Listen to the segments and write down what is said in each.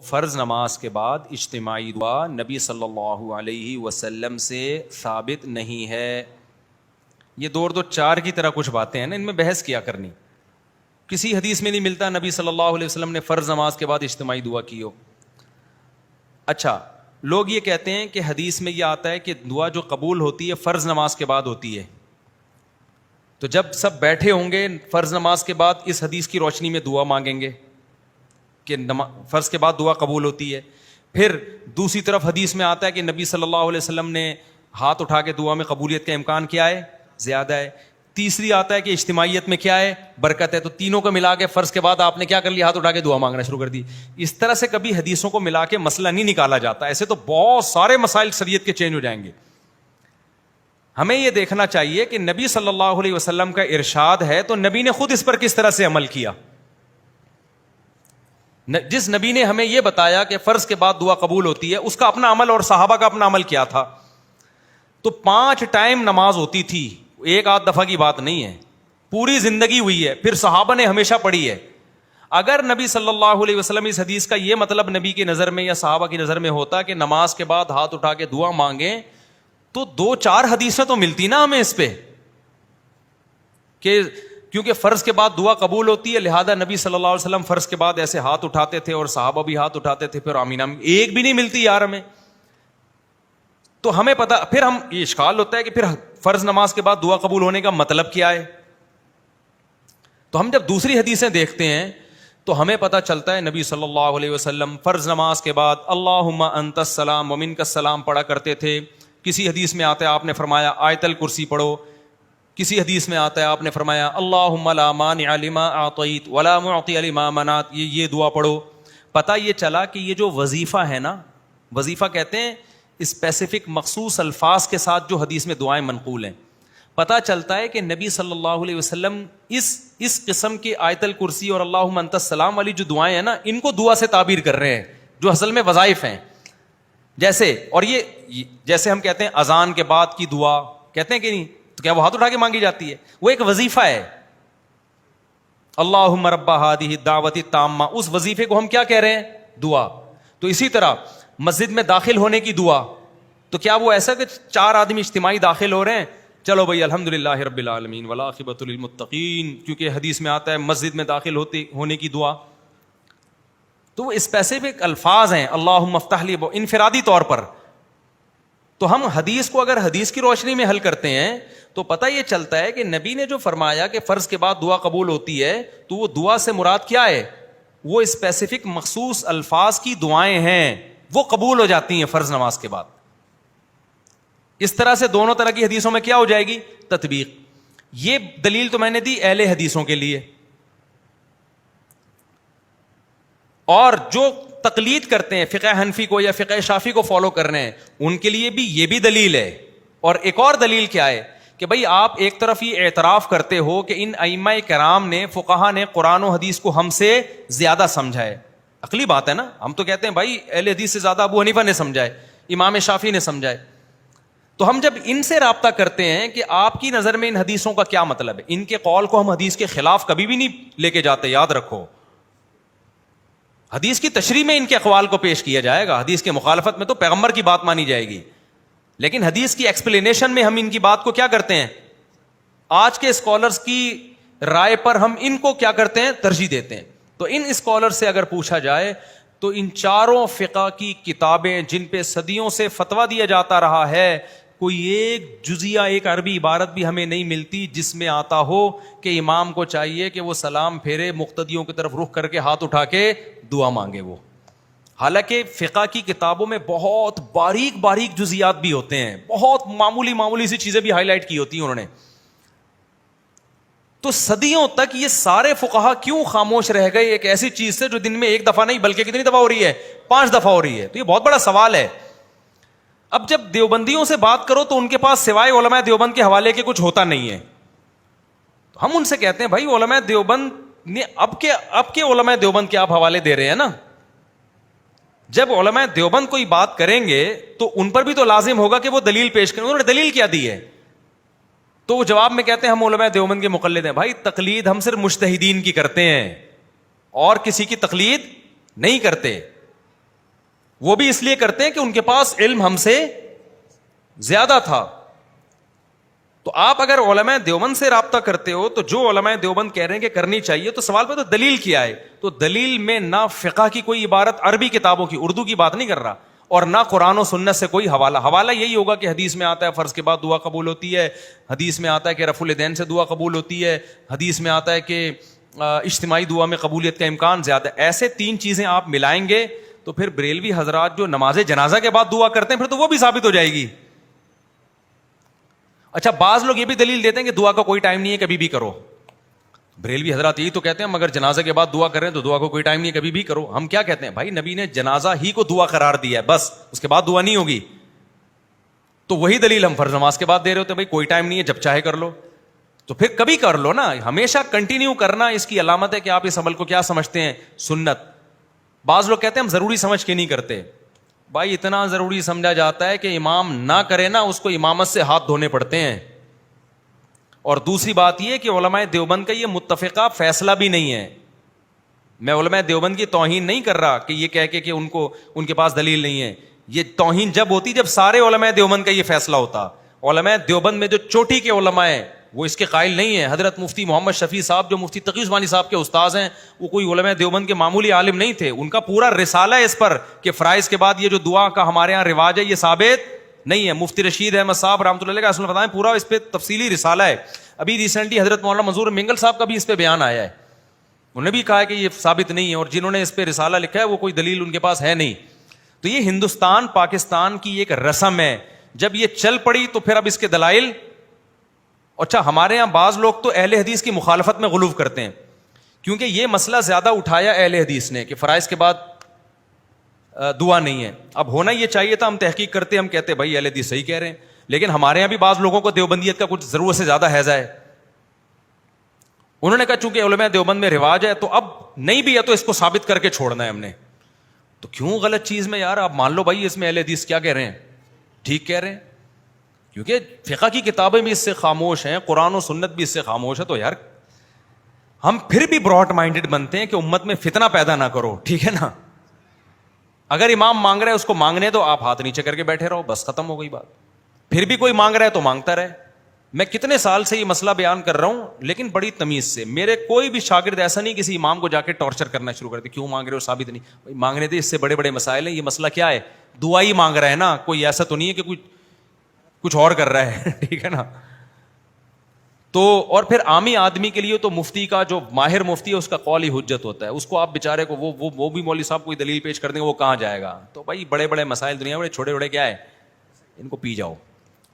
فرض نماز کے بعد اجتماعی دعا نبی صلی اللہ علیہ وسلم سے ثابت نہیں ہے. یہ دو چار کی طرح کچھ باتیں ہیں نا, ان میں بحث کیا کرنی. کسی حدیث میں نہیں ملتا نبی صلی اللہ علیہ وسلم نے فرض نماز کے بعد اجتماعی دعا کی ہو. اچھا, لوگ یہ کہتے ہیں کہ حدیث میں یہ آتا ہے کہ دعا جو قبول ہوتی ہے فرض نماز کے بعد ہوتی ہے. تو جب سب بیٹھے ہوں گے فرض نماز کے بعد اس حدیث کی روشنی میں دعا مانگیں گے کہ فرض کے بعد دعا قبول ہوتی ہے. پھر دوسری طرف حدیث میں آتا ہے کہ نبی صلی اللہ علیہ وسلم نے ہاتھ اٹھا کے دعا میں قبولیت کا امکان کیا ہے, زیادہ ہے. تیسری آتا ہے کہ اجتماعیت میں کیا ہے, برکت ہے. تو تینوں کو ملا کے فرض کے بعد آپ نے کیا کر لیا, ہاتھ اٹھا کے دعا مانگنا شروع کر دی. اس طرح سے کبھی حدیثوں کو ملا کے مسئلہ نہیں نکالا جاتا. ایسے تو بہت سارے مسائل شریعت کے چینج ہو جائیں گے. ہمیں یہ دیکھنا چاہیے کہ نبی صلی اللہ علیہ وسلم کا ارشاد ہے تو نبی نے خود اس پر کس طرح سے عمل کیا. جس نبی نے ہمیں یہ بتایا کہ فرض کے بعد دعا قبول ہوتی ہے, اس کا اپنا عمل اور صحابہ کا اپنا عمل کیا تھا. تو 5 ٹائم نماز ہوتی تھی, ایک آدھ دفعہ کی بات نہیں ہے, پوری زندگی ہوئی ہے. پھر صحابہ نے ہمیشہ پڑھی ہے. اگر نبی صلی اللہ علیہ وسلم اس حدیث کا یہ مطلب نبی کی نظر میں یا صحابہ کی نظر میں ہوتا کہ نماز کے بعد ہاتھ اٹھا کے دعا مانگیں, تو 2-4 حدیثیں تو ملتی نا ہمیں اس پہ, کہ کیونکہ فرض کے بعد دعا قبول ہوتی ہے لہذا نبی صلی اللہ علیہ وسلم فرض کے بعد ایسے ہاتھ اٹھاتے تھے اور صحابہ بھی ہاتھ اٹھاتے تھے. پھر آمین آمین ایک بھی نہیں ملتی یار ہمیں. تو ہمیں پتا, پھر ہم یہ اشکال ہوتا ہے کہ پھر فرض نماز کے بعد دعا قبول ہونے کا مطلب کیا ہے. تو ہم جب دوسری حدیثیں دیکھتے ہیں تو ہمیں پتا چلتا ہے نبی صلی اللہ علیہ وسلم فرض نماز کے بعد اللہم انت السلام ومنک السلام پڑھا کرتے تھے. کسی حدیث میں آتا ہے آپ نے فرمایا آیت الکرسی پڑھو. کسی حدیث میں آتا ہے آپ نے فرمایا اللہم لا مانع لما اعطیت ولا معطی لما منعت, یہ دعا پڑھو. پتہ یہ چلا کہ یہ جو وظیفہ ہے نا, وظیفہ کہتے ہیں اسپیسیفک مخصوص الفاظ کے ساتھ جو حدیث میں دعائیں منقول ہیں. پتہ چلتا ہے کہ نبی صلی اللہ علیہ وسلم اس قسم کی آیت الکرسی اور اللہم انت السلام والی جو دعائیں ہیں نا, ان کو دعا سے تعبیر کر رہے ہیں جو اصل میں وظائف ہیں. جیسے, اور یہ جیسے ہم کہتے ہیں اذان کے بعد کی دعا کہتے ہیں کہ نہیں, تو کیا وہ ہاتھ اٹھا کے مانگی جاتی ہے؟ وہ ایک وظیفہ ہے. اللہم رب ہذہ الدعوۃ التامہ, اس وظیفے کو ہم کیا کہہ رہے ہیں؟ دعا. تو اسی طرح مسجد میں داخل ہونے کی دعا, تو کیا وہ ایسا کہ 4 آدمی اجتماعی داخل ہو رہے ہیں, چلو بھائی الحمدللہ رب العالمین والعاقبۃ للمتقین, کیونکہ حدیث میں آتا ہے مسجد میں داخل ہونے کی دعا. تو وہ اسپیسیفک الفاظ ہیں اللہم افتح لی, انفرادی طور پر. تو ہم حدیث کو اگر حدیث کی روشنی میں حل کرتے ہیں تو پتہ یہ چلتا ہے کہ نبی نے جو فرمایا کہ فرض کے بعد دعا قبول ہوتی ہے, تو وہ دعا سے مراد کیا ہے؟ وہ اسپیسیفک مخصوص الفاظ کی دعائیں ہیں, وہ قبول ہو جاتی ہیں فرض نماز کے بعد. اس طرح سے دونوں طرح کی حدیثوں میں کیا ہو جائے گی؟ تطبیق. یہ دلیل تو میں نے دی اہل حدیثوں کے لیے, اور جو تقلید کرتے ہیں فقہ حنفی کو یا فقہ شافعی کو فالو کر رہے ہیں ان کے لیے بھی یہ بھی دلیل ہے. اور ایک اور دلیل کیا ہے کہ بھئی آپ ایک طرف یہ اعتراف کرتے ہو کہ ان ائمہ کرام نے, فقہا نے قرآن و حدیث کو ہم سے زیادہ سمجھا ہے. عقلی بات ہے نا, ہم تو کہتے ہیں بھائی اہل حدیث سے زیادہ ابو حنیفہ نے سمجھا ہے, امام شافعی نے سمجھا ہے. تو ہم جب ان سے رابطہ کرتے ہیں کہ آپ کی نظر میں ان حدیثوں کا کیا مطلب ہے, ان کے قول کو ہم حدیث کے خلاف کبھی بھی نہیں لے کے جاتے, یاد رکھو. حدیث کی تشریح میں ان کے اقوال کو پیش کیا جائے گا, حدیث کے مخالفت میں تو پیغمبر کی بات مانی جائے گی. لیکن حدیث کی ایکسپلینیشن میں ہم ان کی بات کو کیا کرتے ہیں, آج کے اسکالرز کی رائے پر ہم ان کو کیا کرتے ہیں, ترجیح دیتے ہیں. تو ان اسکالر سے اگر پوچھا جائے تو ان چاروں فقہ کی کتابیں جن پہ صدیوں سے فتویٰ دیا جاتا رہا ہے, کوئی ایک جزیہ, ایک عربی عبارت بھی ہمیں نہیں ملتی جس میں آتا ہو کہ امام کو چاہیے کہ وہ سلام پھیرے, مقتدیوں کی طرف رخ کر کے ہاتھ اٹھا کے دعا مانگے. وہ حالانکہ فقہ کی کتابوں میں بہت باریک باریک جزیات بھی ہوتے ہیں, بہت معمولی سی چیزیں بھی ہائی لائٹ کی ہوتی ہیں انہوں نے. تو صدیوں تک یہ سارے فقہا کیوں خاموش رہ گئے ایک ایسی چیز سے جو دن میں ایک دفعہ نہیں بلکہ کتنی دفعہ ہو رہی ہے, 5 دفعہ ہو رہی ہے. تو یہ بہت بڑا سوال ہے. اب جب دیوبندیوں سے بات کرو تو ان کے پاس سوائے علماء دیوبند کے حوالے کے کچھ ہوتا نہیں ہے. تو ہم ان سے کہتے ہیں بھائی علماء دیوبند نے اب کے علماء دیوبند کے آپ حوالے دے رہے ہیں نا, جب علماء دیوبند کوئی بات کریں گے تو ان پر بھی تو لازم ہوگا کہ وہ دلیل پیش کریں. انہوں نے دلیل کیا دی ہے؟ تو وہ جواب میں کہتے ہیں ہم علماء دیوبند کے مقلد ہیں. بھائی تقلید ہم صرف مجتہدین کی کرتے ہیں اور کسی کی تقلید نہیں کرتے. وہ بھی اس لیے کرتے ہیں کہ ان کے پاس علم ہم سے زیادہ تھا. تو آپ اگر علماء دیوبند سے رابطہ کرتے ہو تو جو علماء دیوبند کہہ رہے ہیں کہ کرنی چاہیے, تو سوال پہ تو دلیل کیا ہے؟ تو دلیل میں نہ فقہ کی کوئی عبارت, عربی کتابوں کی, اردو کی بات نہیں کر رہا, اور نہ قرآن و سنت سے کوئی حوالہ یہی ہوگا کہ حدیث میں آتا ہے فرض کے بعد دعا قبول ہوتی ہے, حدیث میں آتا ہے کہ رفع الیدین سے دعا قبول ہوتی ہے, حدیث میں آتا ہے کہ اجتماعی دعا میں قبولیت کا امکان زیادہ ہے. ایسے تین چیزیں آپ ملائیں گے تو پھر بریلوی حضرات جو نماز جنازہ کے بعد دعا کرتے ہیں پھر تو وہ بھی ثابت ہو جائے گی. اچھا, بعض لوگ یہ بھی دلیل دیتے ہیں کہ دعا کا کوئی ٹائم نہیں ہے, کبھی بھی کرو. بریلوی حضرات یہی تو کہتے ہیں مگر جنازہ کے بعد دعا کریں تو دعا کو کوئی ٹائم نہیں ہے, کبھی بھی کرو. ہم کیا کہتے ہیں بھائی, نبی نے جنازہ ہی کو دعا قرار دیا ہے, بس اس کے بعد دعا نہیں ہوگی. تو وہی دلیل ہم فرض نماز کے بعد دے رہے ہوتے ہیں, بھائی کوئی ٹائم نہیں ہے, جب چاہے کر لو. تو پھر کبھی کر لو نا, ہمیشہ کنٹینیو کرنا اس کی علامت ہے کہ آپ اس عمل کو کیا سمجھتے ہیں, سنت. بعض لوگ کہتے ہیں ہم ضروری سمجھ کے نہیں کرتے. بھائی اتنا ضروری سمجھا جاتا ہے کہ امام نہ کرے نا, اس کو امامت سے ہاتھ دھونے پڑتے ہیں. اور دوسری بات یہ کہ علماء دیوبند کا یہ متفقہ فیصلہ بھی نہیں ہے. میں علماء دیوبند کی توہین نہیں کر رہا کہ یہ کہہ کے ان کے پاس دلیل نہیں ہے. یہ توہین جب ہوتی جب سارے علماء دیوبند کا یہ فیصلہ ہوتا. علماء دیوبند میں جو چوٹی کے علماء ہیں وہ اس کے قائل نہیں ہیں. حضرت مفتی محمد شفیع صاحب جو مفتی تقی عثمانی صاحب کے استاذ ہیں, وہ کوئی علماء دیوبند کے معمولی عالم نہیں تھے. ان کا پورا رسالہ ہے اس پر کہ فرائض کے بعد یہ جو دعا کا ہمارے ہاں رواج ہے یہ ثابت نہیں ہے. مفتی رشید احمد صاحب رحمۃ اللہ علیہ کا اصل بتائیں, پورا اس پہ تفصیلی رسالہ ہے. ابھی ریسنٹلی حضرت مولانا منظور منگل صاحب کا بھی اس پہ بیان آیا ہے, انہوں نے بھی کہا ہے کہ یہ ثابت نہیں ہے, اور جنہوں نے اس پہ رسالہ لکھا ہے وہ کوئی دلیل ان کے پاس ہے نہیں. تو یہ ہندوستان پاکستان کی ایک رسم ہے, جب یہ چل پڑی تو پھر اب اس کے دلائل. اچھا, ہمارے یہاں بعض لوگ تو اہل حدیث کی مخالفت میں غلو کرتے ہیں, کیونکہ یہ مسئلہ زیادہ اٹھایا اہل حدیث نے کہ فرائض کے بعد دعا نہیں ہے. اب ہونا یہ چاہیے تھا, ہم تحقیق کرتے, ہم کہتے بھائی اہل حدیث صحیح کہہ رہے ہیں, لیکن ہمارے یہاں بھی بعض لوگوں کو دیوبندیت کا کچھ ضرورت سے زیادہ حیضہ ہے. انہوں نے کہا چونکہ علماء دیوبند میں رواج ہے تو اب نہیں بھی ہے تو اس کو ثابت کر کے چھوڑنا ہے ہم نے. تو کیوں غلط چیز میں یار, آپ مان لو بھائی اس میں اہل حدیث کیا کہہ رہے ہیں, ٹھیک کہہ رہے ہیں, کیونکہ فقہ کی کتابیں بھی اس سے خاموش ہیں, قرآن و سنت بھی اس سے خاموش ہے. تو یار ہم پھر بھی براڈ مائنڈڈ بنتے ہیں کہ امت میں فتنہ پیدا نہ کرو, ٹھیک ہے نا. اگر امام مانگ رہا ہے اس کو مانگنے دو, آپ ہاتھ نیچے کر کے بیٹھے رہو, بس ختم ہو گئی بات. پھر بھی کوئی مانگ رہا ہے تو مانگتا رہے. میں کتنے سال سے یہ مسئلہ بیان کر رہا ہوں, لیکن بڑی تمیز سے. میرے کوئی بھی شاگرد ایسا نہیں کسی امام کو جا کے ٹارچر کرنا شروع کر دے, کیوں مانگ رہے ہو, ثابت نہیں. بھائی مانگنے دے, اس سے بڑے بڑے مسائل ہیں. یہ مسئلہ کیا ہے, دعا ہی مانگ رہا ہے نا, کوئی ایسا تو نہیں ہے کہ کچھ اور کر رہا ہے, ٹھیک ہے نا. تو اور پھر عامی آدمی کے لیے تو مفتی کا جو ماہر مفتی ہے اس کا قول ہی حجت ہوتا ہے. اس کو آپ بیچارے کو وہ بھی مولوی صاحب کوئی دلیل پیش کر دیں گے, وہ کہاں جائے گا. تو بھائی بڑے بڑے مسائل دنیا میں, چھوٹے چھوٹے کیا ہے, ان کو پی جاؤ.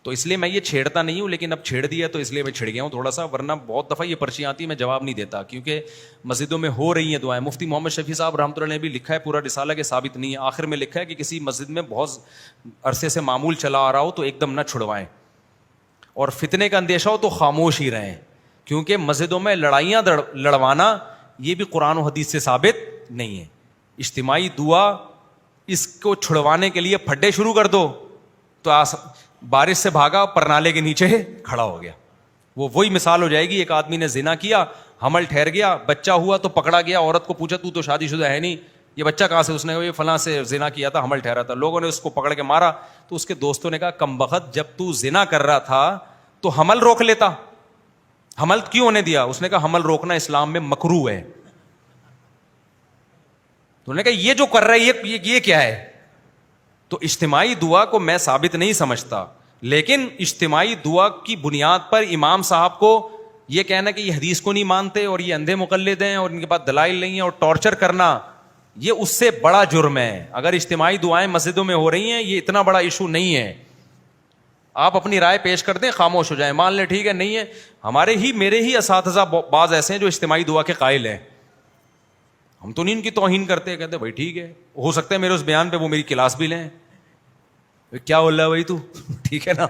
تو اس لیے میں یہ چھیڑتا نہیں ہوں, لیکن اب چھیڑ دیا تو اس لیے میں چھڑ گیا ہوں تھوڑا سا, ورنہ بہت دفعہ یہ پرچیاں آتی ہیں میں جواب نہیں دیتا, کیونکہ مسجدوں میں ہو رہی ہیں دعائیں. مفتی محمد شفیع صاحب رحمۃ اللہ نے بھی لکھا ہے پورا رسالہ کہ ثابت نہیں ہے. آخر میں لکھا ہے کہ کسی مسجد میں بہت عرصے سے معمول چلا آ رہا ہو تو ایک دم نہ چھڑوائیں, اور فتنے کا اندیشہ ہو تو خاموش ہی رہیں, کیونکہ مسجدوں میں لڑائیاں لڑوانا یہ بھی قرآن و حدیث سے ثابت نہیں ہے. اجتماعی دعا اس کو چھڑوانے کے لیے پھڈے شروع کر دو تو بارش سے بھاگا, پرنالے کے نیچے کھڑا ہو گیا. وہی مثال ہو جائے گی, ایک آدمی نے زنا کیا, حمل ٹھہر گیا, بچہ ہوا تو پکڑا گیا. عورت کو پوچھا تو شادی شدہ ہے نہیں, یہ بچہ کہاں سے, اس نے کہا یہ فلاں سے زنا کیا تھا, حمل ٹھہرا تھا. لوگوں نے اس کو پکڑ کے مارا تو اس کے دوستوں نے کہا کمبخت, جب تو زنا کر رہا تھا تو حمل روک لیتا, حمل کیوں ہونے دیا. اس نے کہا حمل روکنا اسلام میں مکروہ ہے. تو انہوں نے کہا یہ جو کر رہا ہے یہ کیا ہے. تو اجتماعی دعا کو میں ثابت نہیں سمجھتا, لیکن اجتماعی دعا کی بنیاد پر امام صاحب کو یہ کہنا کہ یہ حدیث کو نہیں مانتے اور یہ اندھے مقلد ہیں اور ان کے پاس دلائل نہیں ہیں, اور ٹارچر کرنا, یہ اس سے بڑا جرم ہے. اگر اجتماعی دعائیں مسجدوں میں ہو رہی ہیں یہ اتنا بڑا ایشو نہیں ہے. آپ اپنی رائے پیش کر دیں, خاموش ہو جائیں, مان لیں ٹھیک ہے نہیں ہے. میرے ہی اساتذہ بعض ایسے ہیں جو اجتماعی دعا کے قائل ہیں, ہم تو نہیں ان کی توہین کرتے, کہتے بھائی ٹھیک ہے, ہو سکتا ہے میرے اس بیان پہ وہ میری کلاس بھی لیں, کیا بول رہا ہے بھائی تو, ٹھیک ہے نا.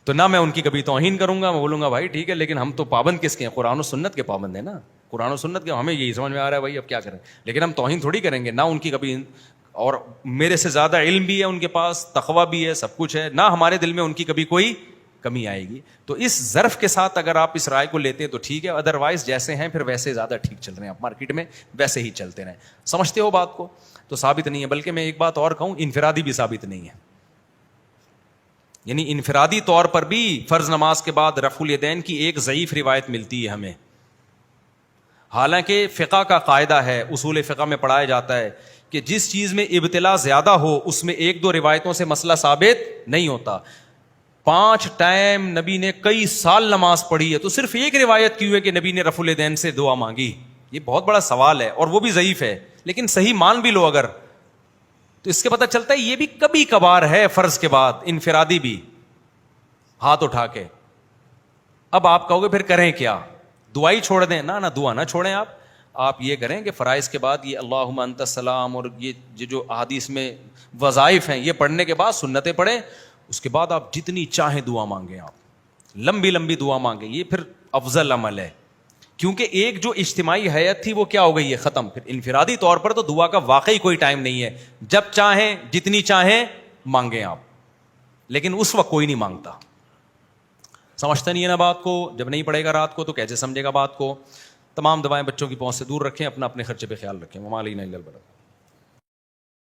تو نہ میں ان کی کبھی توہین کروں گا, میں بولوں گا بھائی ٹھیک ہے, لیکن ہم تو پابند کس کے ہیں, قرآن و سنت کے پابند ہیں نا. قرآن و سنت کے ہمیں یہی سمجھ میں آ رہا ہے بھائی اب کیا کریں, لیکن ہم توہین تھوڑی کریں گے. نہ ان کی کبھی, اور میرے سے زیادہ علم بھی ہے ان کے پاس, تقویٰ بھی ہے, سب کچھ ہے, نہ ہمارے دل میں ان کی کبھی کوئی کمی آئے گی. تو اس ظرف کے ساتھ اگر آپ اس رائے کو لیتے ہیں تو ٹھیک ہے, ادروائز جیسے ہیں پھر ویسے زیادہ ٹھیک چل رہے ہیں آپ مارکیٹ میں, ویسے ہی چلتے رہیں. سمجھتے ہو بات کو. تو ثابت نہیں ہے. بلکہ میں ایک بات اور کہوں, انفرادی بھی ثابت نہیں ہے. یعنی انفرادی طور پر بھی فرض نماز کے بعد رفع الیدین کی ایک ضعیف روایت ملتی ہے ہمیں. حالانکہ فقہ کا قاعدہ ہے, اصول فقہ میں پڑھایا جاتا ہے کہ جس چیز میں ابتلا زیادہ ہو اس میں ایک دو روایتوں سے مسئلہ ثابت نہیں ہوتا. 5 ٹائم نبی نے کئی سال نماز پڑھی ہے, تو صرف ایک روایت کیوں ہے کہ نبی نے رفع الیدین سے دعا مانگی؟ یہ بہت بڑا سوال ہے, اور وہ بھی ضعیف ہے. لیکن صحیح مان بھی لو اگر, تو اس کے پتہ چلتا ہے یہ بھی کبھی کبھار ہے فرض کے بعد, انفرادی بھی, ہاتھ اٹھا کے. اب آپ کہو گے پھر کریں کیا؟ دعائی چھوڑ دیں؟ نہ دعا نہ چھوڑیں. آپ یہ کریں کہ فرائض کے بعد یہ اللہم انت السلام اور یہ جو احادیث میں وظائف ہیں یہ پڑھنے کے بعد سنتیں پڑھیں. اس کے بعد آپ جتنی چاہیں دعا مانگیں, آپ لمبی لمبی دعا مانگیں. یہ پھر افضل عمل ہے, کیونکہ ایک جو اجتماعی حیت تھی وہ کیا ہو گئی ہے, ختم. پھر انفرادی طور پر تو دعا کا واقعی کوئی ٹائم نہیں ہے, جب چاہیں جتنی چاہیں مانگیں آپ, لیکن اس وقت کوئی نہیں مانگتا. سمجھتا نہیں ہے نا بات کو؟ جب نہیں پڑھے گا رات کو تو کیسے سمجھے گا بات کو؟ تمام دوائیں بچوں کی پہنچ سے دور رکھیں, اپنا اپنے خرچے پہ خیال رکھیں. وما علینا الا البلاغ.